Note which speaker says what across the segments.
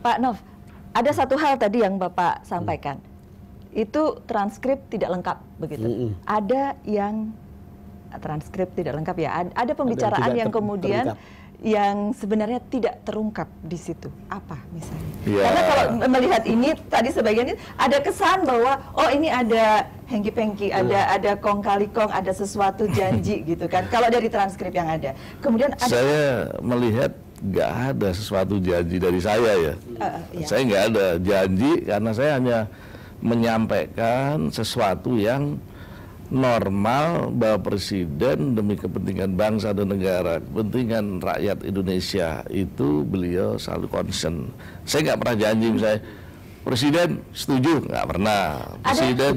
Speaker 1: Pak Nov, ada satu hal tadi yang Bapak sampaikan, itu transkrip tidak lengkap begitu. Ada yang transkrip tidak lengkap ya, ada pembicaraan yang kemudian yang sebenarnya tidak terungkap di situ. Apa misalnya? Karena kalau melihat ini tadi sebagian ini ada kesan bahwa oh ini ada hengki-pengki, ada kong kali kong, ada sesuatu janji gitu kan. Kalau dari transkrip yang ada. Kemudian ada,
Speaker 2: saya melihat nggak ada sesuatu janji dari saya ya. Saya nggak ada janji karena saya hanya menyampaikan sesuatu yang normal bahwa presiden demi kepentingan bangsa dan negara, kepentingan rakyat Indonesia itu beliau selalu concern. Saya nggak pernah janji misalnya presiden setuju, nggak pernah. Presiden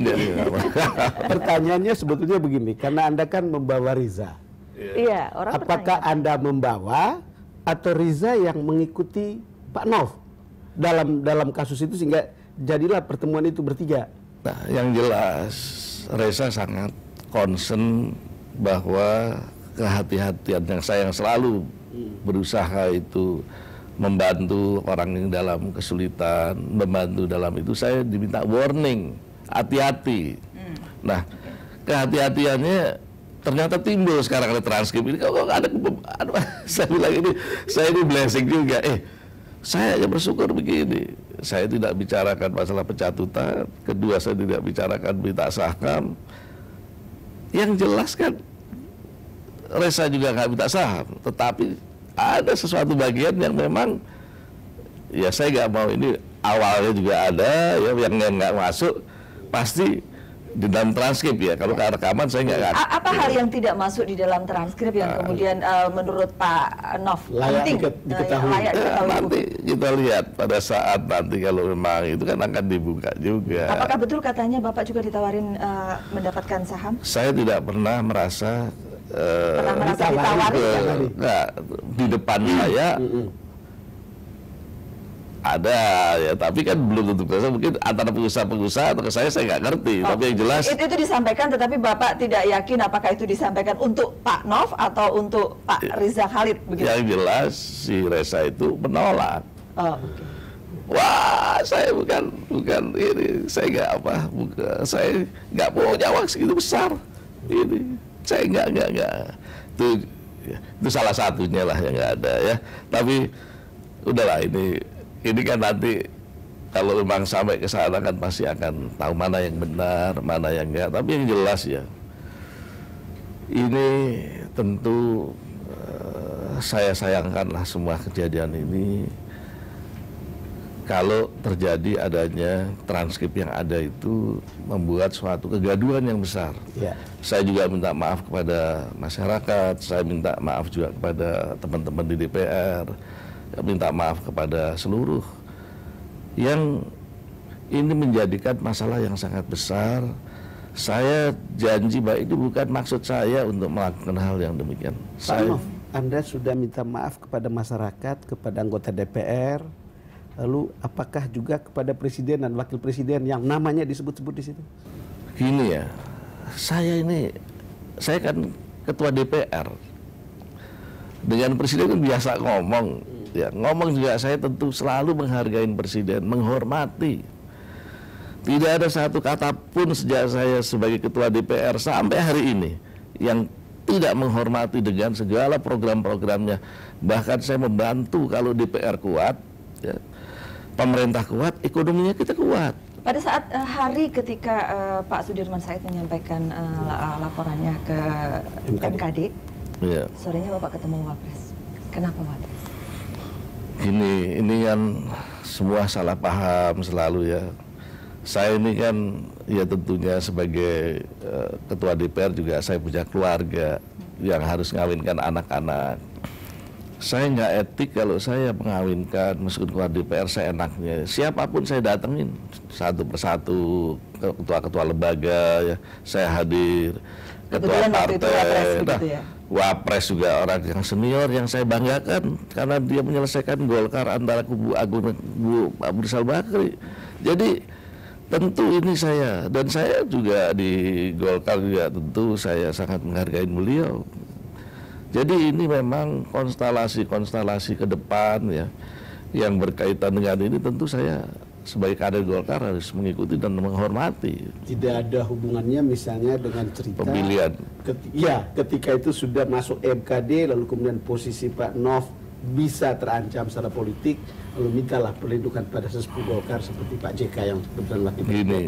Speaker 3: Pertanyaannya sebetulnya begini, karena Anda kan membawa Riza.
Speaker 1: Iya, orang
Speaker 3: apakah Anda membawa atau Riza yang mengikuti Pak Nov dalam kasus itu sehingga jadilah pertemuan itu bertiga?
Speaker 2: Nah, yang jelas Reza sangat concern bahwa kehati-hatian yang selalu berusaha itu membantu orang yang dalam kesulitan, membantu dalam itu saya diminta warning, hati-hati. Nah, kehati-hatiannya ternyata timbul sekarang ada transkrip ini. Kok ada saya bilang ini blessing juga. Saya aja bersyukur begini. Saya tidak bicarakan masalah pencatutan. Kedua, saya tidak bicarakan berita saham. Yang jelas kan Reza juga nggak minta saham. Tetapi ada sesuatu bagian yang memang ya saya nggak mau ini awalnya juga ada ya yang nggak masuk pasti di dalam transkrip ya. Kalau rekaman saya nggak.
Speaker 1: Apa hal yang tidak masuk di dalam transkrip yang kemudian menurut Pak Nov penting
Speaker 3: diketahui?
Speaker 2: Nanti kita lihat pada saat nanti kalau memang itu kan akan dibuka juga.
Speaker 1: Apakah betul katanya Bapak juga ditawarin mendapatkan saham?
Speaker 2: Saya tidak pernah merasa
Speaker 1: ditawari.
Speaker 2: Enggak, di depan saya ada ya, tapi kan belum tentu mungkin antara pengusaha atau ke saya nggak ngerti. Tapi yang jelas
Speaker 1: itu disampaikan, tetapi Bapak tidak yakin apakah itu disampaikan untuk Pak Nov atau untuk Pak Riza Khalid begitu?
Speaker 2: Yang jelas si Reza itu menolak. Wah, saya bukan ini, saya saya nggak punya uang segitu besar. Ini saya nggak itu salah satunya lah yang nggak ada ya. Tapi udahlah ini kan nanti kalau memang sampai ke sana kan pasti akan tahu mana yang benar, mana yang enggak. Tapi yang jelas ya, ini tentu saya sayangkanlah semua kejadian ini. Kalau terjadi adanya transkrip yang ada itu membuat suatu kegaduhan yang besar. Saya juga minta maaf kepada masyarakat, saya minta maaf juga kepada teman-teman di DPR. Minta maaf kepada seluruh yang ini menjadikan masalah yang sangat besar. Saya janji bahwa itu bukan maksud saya untuk melakukan hal yang demikian.
Speaker 3: Pak Nov, Anda sudah minta maaf kepada masyarakat, kepada anggota DPR, lalu apakah juga kepada presiden dan wakil presiden yang namanya disebut-sebut di situ?
Speaker 2: Gini ya, saya kan ketua DPR. Dengan presiden kan biasa ngomong. Ya, ngomong juga saya tentu selalu menghargai presiden, menghormati. Tidak ada satu kata pun sejak saya sebagai ketua DPR sampai hari ini yang tidak menghormati dengan segala program-programnya. Bahkan saya membantu kalau DPR kuat, ya, pemerintah kuat, ekonominya kita kuat.
Speaker 1: Pada saat hari ketika Pak Sudirman Said menyampaikan laporannya ke MKD, sorenya Bapak ketemu Wapres. Kenapa Wapres?
Speaker 2: Ini kan semua salah paham selalu ya. Saya ini kan ya tentunya sebagai ketua DPR juga saya punya keluarga yang harus ngawinkan anak-anak. Saya nggak etik kalau saya mengawinkan meskipun ketua DPR saya enaknya. Siapapun saya datengin satu persatu, ketua-ketua lembaga ya, saya hadir. Ketua partai, Wapres juga orang yang senior yang saya banggakan karena dia menyelesaikan Golkar antara kubu Abu Rizal Bakri. Jadi tentu ini saya dan saya juga di Golkar juga tentu saya sangat menghargai beliau. Jadi ini memang konstelasi ke depan ya yang berkaitan dengan ini tentu saya sebagai kader Golkar harus mengikuti dan menghormati.
Speaker 3: Tidak ada hubungannya misalnya dengan cerita
Speaker 2: pemilihan.
Speaker 3: Ketika itu sudah masuk MKD, lalu kemudian posisi Pak Nov bisa terancam secara politik, lalu mintalah perlindungan pada sesepuh Golkar seperti Pak JK yang kebetulan wakil presiden.
Speaker 2: Gini,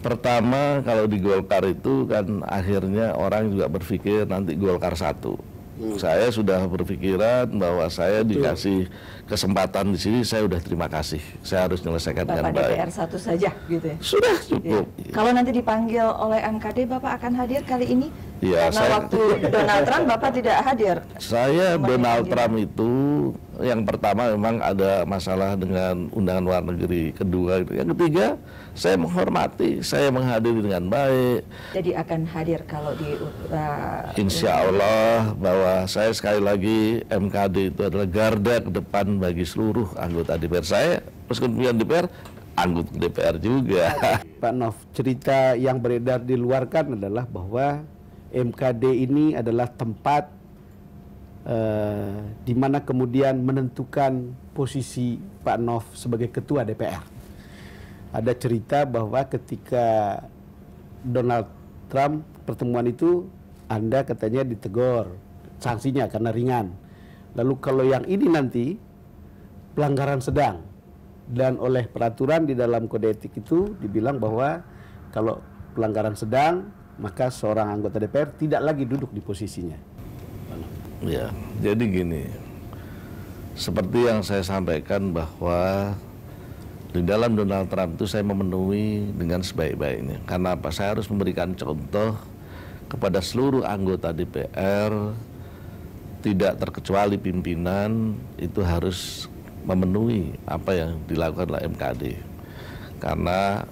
Speaker 2: pertama kalau di Golkar itu kan akhirnya orang juga berpikir nanti Golkar satu. Saya sudah berpikiran bahwa saya dikasih kesempatan di sini, saya udah terima kasih. Saya harus menyelesaikan dengan baik.
Speaker 1: DPR satu saja gitu ya?
Speaker 2: Sudah cukup.
Speaker 1: Ya. Kalau nanti dipanggil oleh MKD, Bapak akan hadir kali ini?
Speaker 2: Ya,
Speaker 1: karena waktu Donald Trump Bapak tidak hadir.
Speaker 2: Saya Donald Trump itu yang pertama memang ada masalah dengan undangan luar negeri. Kedua, yang ketiga saya menghormati, saya menghadiri dengan baik.
Speaker 1: Jadi akan hadir kalau di
Speaker 2: Insya Allah bahwa saya sekali lagi MKD itu adalah garda ke depan bagi seluruh anggota DPR. Saya meskipun DPR, anggota DPR juga.
Speaker 3: Pak Nov, cerita yang beredar di luar kan adalah bahwa MKD ini adalah tempat di mana kemudian menentukan posisi Pak Nov sebagai ketua DPR. Ada cerita bahwa ketika Donald Trump pertemuan itu, Anda katanya ditegur sanksinya karena ringan. Lalu kalau yang ini nanti pelanggaran sedang, dan oleh peraturan di dalam kode etik itu dibilang bahwa kalau pelanggaran sedang maka seorang anggota DPR tidak lagi duduk di posisinya.
Speaker 2: Ya, jadi gini, seperti yang saya sampaikan bahwa di dalam Donald Trump itu saya memenuhi dengan sebaik-baiknya. Karena apa? Saya harus memberikan contoh kepada seluruh anggota DPR, tidak terkecuali pimpinan, itu harus memenuhi apa yang dilakukan oleh MKD. Karena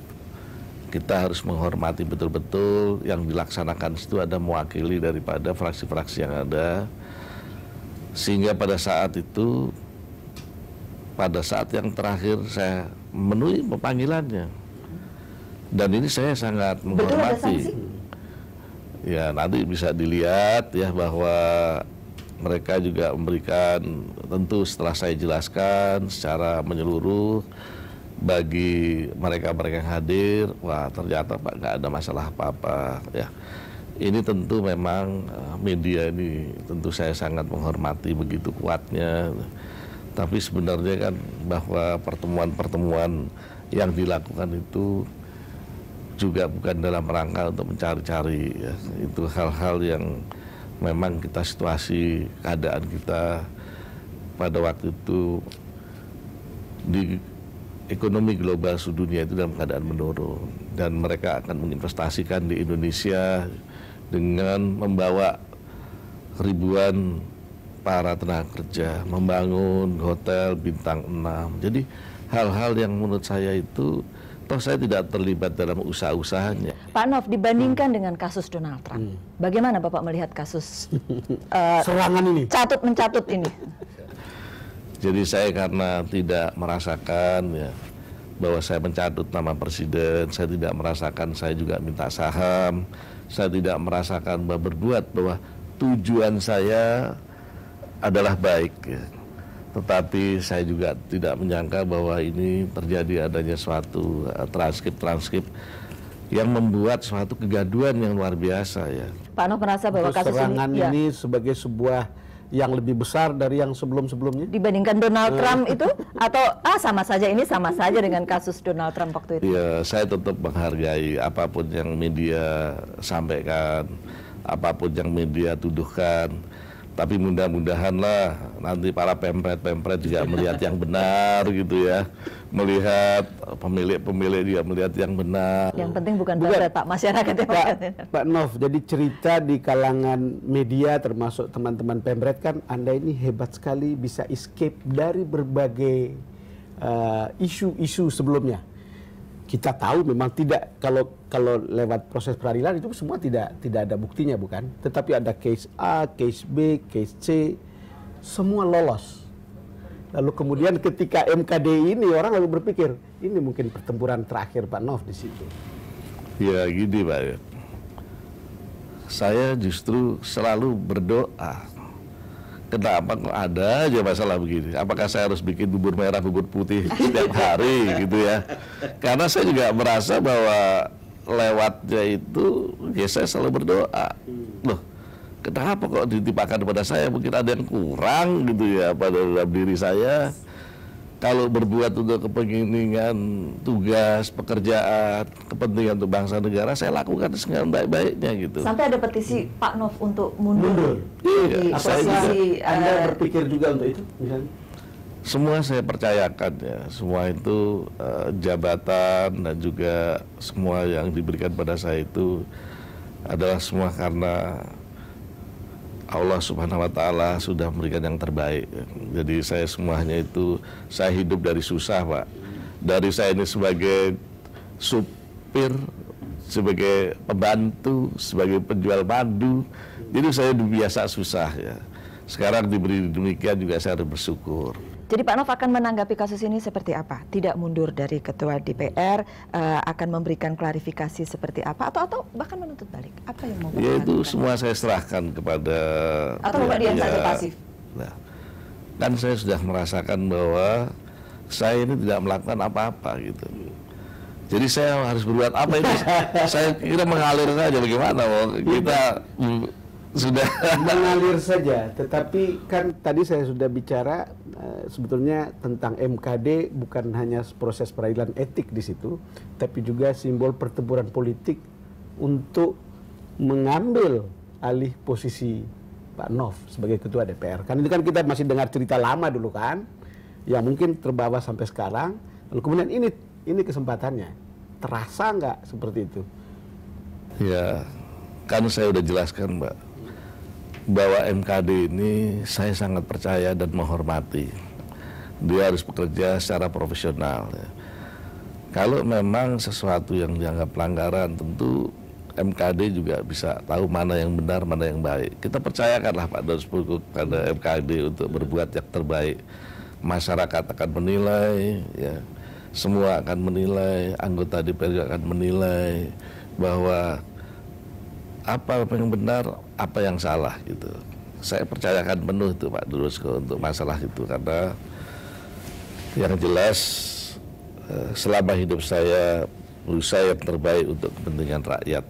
Speaker 2: kita harus menghormati betul-betul yang dilaksanakan itu ada mewakili daripada fraksi-fraksi yang ada. Sehingga pada saat itu, pada saat yang terakhir saya memenuhi panggilannya. Dan ini saya sangat menghormati. Ya, nanti bisa dilihat ya bahwa mereka juga memberikan, tentu setelah saya jelaskan secara menyeluruh bagi mereka-mereka yang hadir, wah ternyata Pak nggak ada masalah apa-apa ya. Ini tentu memang media ini tentu saya sangat menghormati begitu kuatnya. Tapi sebenarnya kan bahwa pertemuan-pertemuan yang dilakukan itu juga bukan dalam rangka untuk mencari-cari ya. Itu hal-hal yang memang kita situasi keadaan kita pada waktu itu di ekonomi global sedunia itu dalam keadaan menurun, dan mereka akan menginvestasikan di Indonesia dengan membawa ribuan para tenaga kerja, membangun hotel bintang 6. Jadi hal-hal yang menurut saya itu, toh saya tidak terlibat dalam usaha-usahanya.
Speaker 1: Pak Nov, dibandingkan dengan kasus Donald Trump, bagaimana Bapak melihat kasus
Speaker 3: serangan ini?
Speaker 1: Catut-mencatut ini?
Speaker 2: Jadi saya karena tidak merasakan ya bahwa saya mencatut nama presiden, saya tidak merasakan saya juga minta saham, saya tidak merasakan bahwa berbuat bahwa tujuan saya adalah baik ya. Tetapi saya juga tidak menyangka bahwa ini terjadi adanya suatu transkrip yang membuat suatu kegaduhan yang luar biasa ya.
Speaker 1: Pak Nov merasa bahwa kasus
Speaker 3: serangan ini sebagai sebuah yang lebih besar dari yang sebelum-sebelumnya
Speaker 1: dibandingkan Donald Trump itu, atau sama saja, ini sama saja dengan kasus Donald Trump waktu itu?
Speaker 2: Ya, saya tetap menghargai apapun yang media sampaikan, apapun yang media tuduhkan. Tapi mudah-mudahanlah nanti para pempret juga melihat yang benar gitu ya. Melihat pemilik-pemilik juga melihat yang benar.
Speaker 1: Yang penting bukan pempret, Pak, masyarakat yang
Speaker 3: Pak Nov, jadi cerita di kalangan media termasuk teman-teman pempret kan, Anda ini hebat sekali bisa escape dari berbagai isu-isu sebelumnya. Kita tahu memang tidak, kalau lewat proses peradilan itu semua tidak ada buktinya, bukan? Tetapi ada case A, case B, case C, semua lolos. Lalu kemudian ketika MKD ini orang lalu berpikir ini mungkin pertempuran terakhir Pak Nov di situ.
Speaker 2: Ya gini Pak, saya justru selalu berdoa kenapa kok ada aja masalah begini? Apakah saya harus bikin bubur merah, bubur putih setiap hari gitu ya? Karena saya juga merasa bahwa lewatnya itu, ya saya selalu berdoa. Loh, kenapa kok ditimpakan pada saya? Mungkin ada yang kurang gitu ya pada dalam diri saya. Kalau berbuat untuk kepentingan tugas, pekerjaan, kepentingan untuk bangsa negara, saya lakukan dengan baik-baiknya gitu.
Speaker 1: Sampai ada petisi Pak Nov untuk mundur.
Speaker 2: Iya,
Speaker 3: Apakah Anda berpikir juga untuk itu misalnya?
Speaker 2: Semua saya percayakan ya, semua itu jabatan dan juga semua yang diberikan pada saya itu adalah semua karena Allah Subhanahu wa Ta'ala sudah memberikan yang terbaik. Jadi saya semuanya itu, saya hidup dari susah, Pak. Dari saya ini sebagai supir, sebagai pembantu, sebagai penjual madu. Jadi saya biasa susah ya. Sekarang diberi demikian juga saya harus bersyukur.
Speaker 1: Jadi Pak Nov akan menanggapi kasus ini seperti apa? Tidak mundur dari ketua DPR, akan memberikan klarifikasi seperti apa, atau bahkan menuntut balik? Apa yang mau Bapak
Speaker 2: Ya itu
Speaker 1: lakukan?
Speaker 2: semua saya serahkan kepada
Speaker 1: Atau Bapak diam saja pasif?
Speaker 2: Nah, kan saya sudah merasakan bahwa saya ini tidak melakukan apa-apa gitu. Jadi saya harus berbuat apa itu? Saya kira mengalir saja, bagaimana? Kita sudah
Speaker 3: mengalir saja, tetapi kan tadi saya sudah bicara sebetulnya tentang MKD bukan hanya proses peradilan etik di situ, tapi juga simbol pertempuran politik untuk mengambil alih posisi Pak Nov sebagai ketua DPR. Kan itu kan kita masih dengar cerita lama dulu kan, yang mungkin terbawa sampai sekarang. Lalu kemudian ini kesempatannya, terasa nggak seperti itu?
Speaker 2: Ya, kan saya udah jelaskan, Mbak, bahwa MKD ini saya sangat percaya dan menghormati. Dia harus bekerja secara profesional. Ya. Kalau memang sesuatu yang dianggap pelanggaran, tentu MKD juga bisa tahu mana yang benar, mana yang baik. Kita percayakanlah Pak Dauspuku pada MKD untuk berbuat yang terbaik. Masyarakat akan menilai, ya, semua akan menilai, anggota DPR juga akan menilai bahwa apa yang benar, apa yang salah gitu. Saya percayakan penuh itu Pak Dauspuku untuk masalah itu, karena yang jelas selama hidup saya berusaha yang terbaik untuk kepentingan rakyat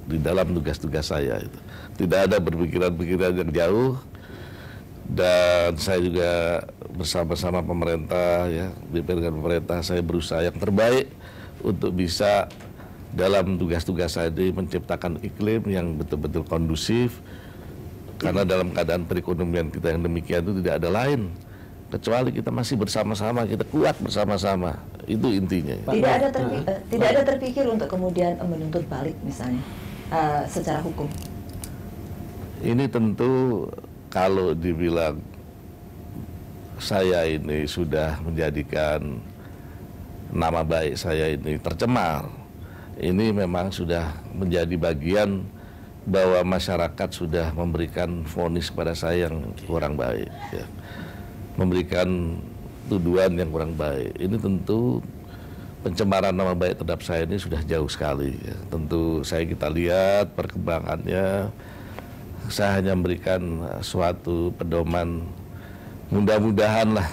Speaker 2: di dalam tugas-tugas saya itu. Tidak ada berpikiran-pikiran yang jauh, dan saya juga bersama-sama pemerintah ya, DPR dengan pemerintah, saya berusaha yang terbaik untuk bisa dalam tugas-tugas saya ini menciptakan iklim yang betul-betul kondusif, karena dalam keadaan perekonomian kita yang demikian itu tidak ada lain kecuali kita masih bersama-sama, kita kuat bersama-sama. Itu intinya.
Speaker 1: Tidak ada terpikir untuk kemudian menuntut balik misalnya secara hukum.
Speaker 2: Ini tentu kalau dibilang saya ini sudah menjadikan nama baik saya ini tercemar, ini memang sudah menjadi bagian bahwa masyarakat sudah memberikan vonis kepada saya yang kurang baik ya. Memberikan tuduhan yang kurang baik. Ini tentu pencemaran nama baik terhadap saya ini sudah jauh sekali ya. Tentu kita lihat perkembangannya. Saya hanya memberikan suatu pedoman, mudah-mudahan lah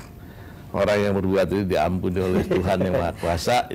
Speaker 2: orang yang berbuat ini diampuni oleh Tuhan yang Maha Kuasa.